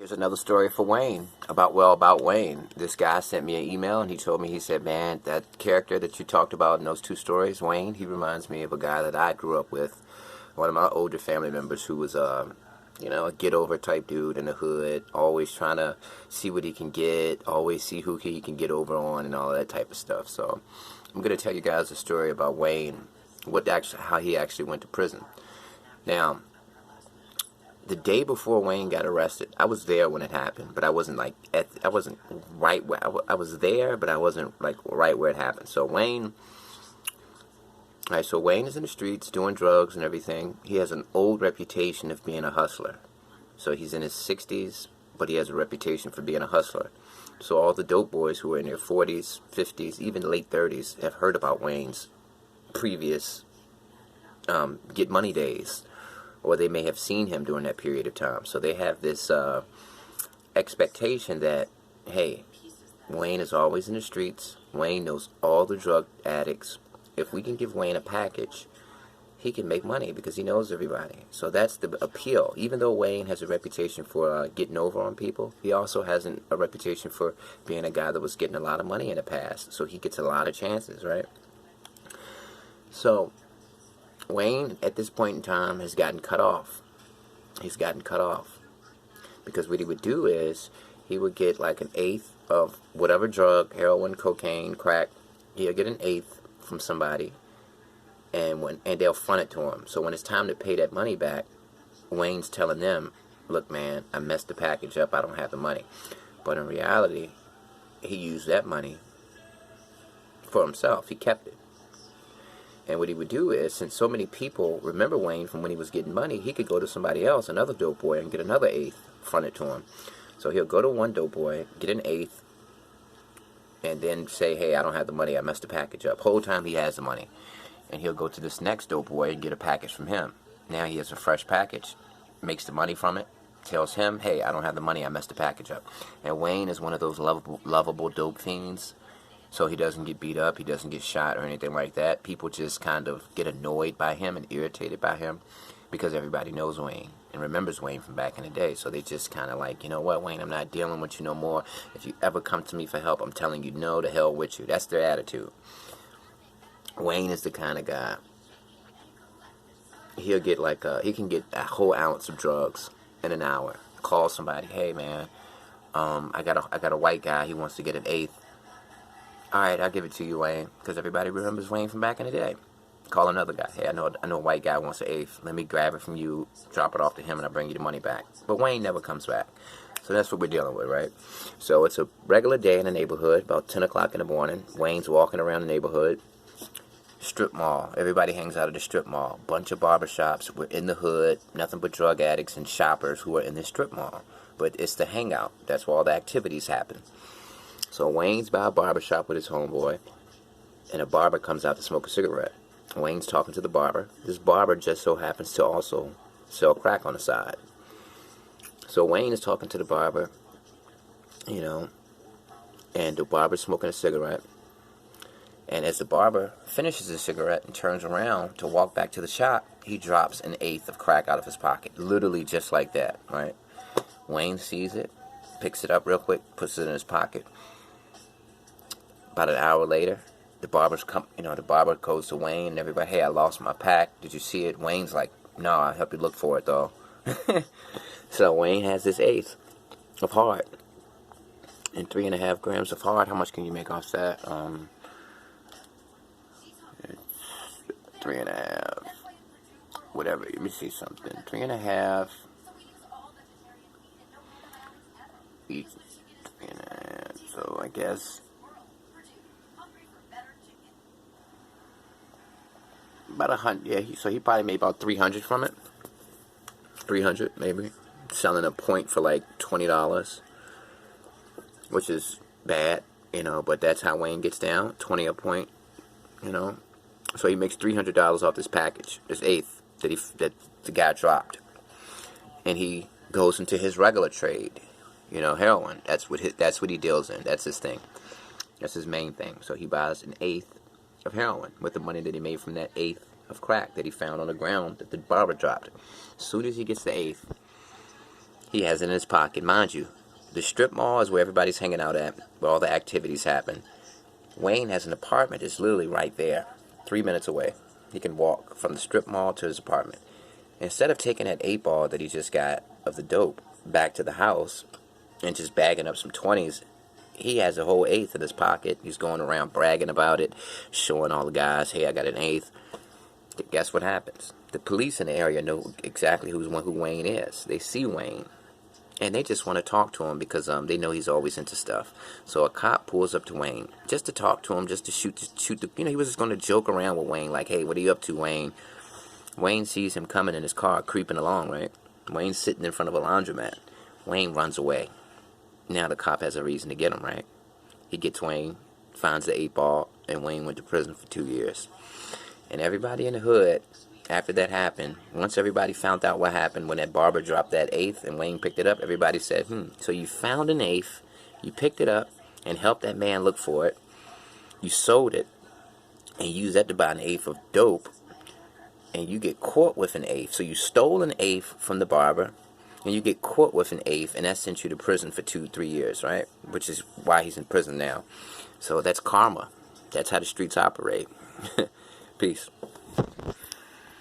Here's another story for Wayne about Wayne. This guy sent me an email and he told me, he said, man, that character that you talked about in those two stories, Wayne, he reminds me of a guy that I grew up with, one of my older family members who was a get-over type dude in the hood, always trying to see what he can get, always see who he can get over on and all that type of stuff. So I'm going to tell you guys a story about Wayne, how he actually went to prison. Now, the day before Wayne got arrested, I was there when it happened, but I wasn't I wasn't right where I was there, but I wasn't like right where it happened. So Wayne is in the streets doing drugs and everything. He has an old reputation of being a hustler. So he's in his 60s, but he has a reputation for being a hustler. So all the dope boys who are in their 40s, 50s, even late 30s have heard about Wayne's previous get money days, or they may have seen him during that period of time. So they have this expectation that, hey, Wayne is always in the streets. Wayne knows all the drug addicts. If we can give Wayne a package, he can make money because he knows everybody. So that's the appeal. Even though Wayne has a reputation for getting over on people, he also has a reputation for being a guy that was getting a lot of money in the past. So he gets a lot of chances, right? So Wayne, at this point in time, has gotten cut off. He's gotten cut off. Because what he would do is, he would get like an eighth of whatever drug, heroin, cocaine, crack. He'll get an eighth from somebody, and they'll front it to him. So when it's time to pay that money back, Wayne's telling them, look man, I messed the package up, I don't have the money. But in reality, he used that money for himself. He kept it. And what he would do is, since so many people remember Wayne from when he was getting money, he could go to somebody else, another dope boy, and get another eighth fronted to him. So he'll go to one dope boy, get an eighth, and then say, hey, I don't have the money, I messed the package up. Whole time he has the money. And he'll go to this next dope boy and get a package from him. Now he has a fresh package, makes the money from it, tells him, hey, I don't have the money, I messed the package up. And Wayne is one of those lovable dope fiends. So he doesn't get beat up, he doesn't get shot or anything like that. People just kind of get annoyed by him and irritated by him because everybody knows Wayne and remembers Wayne from back in the day. So they just kind of like, you know what, Wayne, I'm not dealing with you no more. If you ever come to me for help, I'm telling you no, to hell with you. That's their attitude. Wayne is the kind of guy, he'll get he can get a whole ounce of drugs in an hour. Call somebody, hey man, I got a white guy, he wants to get an eighth. Alright, I'll give it to you, Wayne, because everybody remembers Wayne from back in the day. Call another guy. Hey, I know a white guy wants an eighth. Let me grab it from you, drop it off to him, and I'll bring you the money back. But Wayne never comes back. So that's what we're dealing with, right? So it's a regular day in the neighborhood, about 10 o'clock in the morning. Wayne's walking around the neighborhood. Strip mall. Everybody hangs out at the strip mall. Bunch of barbershops. We're in the hood. Nothing but drug addicts and shoppers who are in this strip mall. But it's the hangout. That's where all the activities happen. So Wayne's by a barbershop with his homeboy, and a barber comes out to smoke a cigarette. Wayne's talking to the barber. This barber just so happens to also sell crack on the side. So Wayne is talking to the barber, and the barber's smoking a cigarette. And as the barber finishes his cigarette and turns around to walk back to the shop, he drops an eighth of crack out of his pocket. Literally just like that, right? Wayne sees it, picks it up real quick, puts it in his pocket. About an hour later, the barber goes to Wayne and everybody, hey, I lost my pack. Did you see it? Wayne's like, no, I'll help you look for it, though. So Wayne has this eighth of hard. And 3.5 grams of hard, how much can you make off that? 3.5, whatever, let me see something. 3.5, each 3.5, so I guess about 100, yeah, so he probably made about 300 from it. 300 maybe. Selling a point for like $20, which is bad, but that's how Wayne gets down, 20 a point, So he makes $300 off this package, this eighth that the guy dropped. And he goes into his regular trade, heroin. That's what he deals in. That's his thing. That's his main thing. So he buys an eighth of heroin with the money that he made from that eighth of crack that he found on the ground that the barber dropped. As soon as he gets the eighth, He has it in his pocket. Mind you, the strip mall is where everybody's hanging out at, where all the activities happen. Wayne has an apartment that's literally right there, 3 minutes away. He can walk from the strip mall to his apartment. Instead of taking that 8 ball that he just got of the dope back to the house and just bagging up some 20s, he has a whole eighth in his pocket. He's going around bragging about it, showing all the guys, hey, I got an eighth. Guess what happens? The police in the area know exactly who Wayne is. They see Wayne, and they just want to talk to him because they know he's always into stuff. So a cop pulls up to Wayne just to talk to him, just to shoot the, he was just going to joke around with Wayne, like, hey, what are you up to, Wayne? Wayne sees him coming in his car, creeping along, right? Wayne's sitting in front of a laundromat. Wayne runs away. Now the cop has a reason to get him, right? He gets Wayne, finds the 8 ball, and Wayne went to prison for 2 years. And everybody in the hood, after that happened, once everybody found out what happened when that barber dropped that eighth and Wayne picked it up, everybody said, so you found an eighth, you picked it up and helped that man look for it, you sold it, and you used that to buy an eighth of dope, and you get caught with an eighth. So you stole an eighth from the barber, and you get caught with an eighth, and that sent you to prison for 2-3 years, right? Which is why he's in prison now. So that's karma. That's how the streets operate. Peace.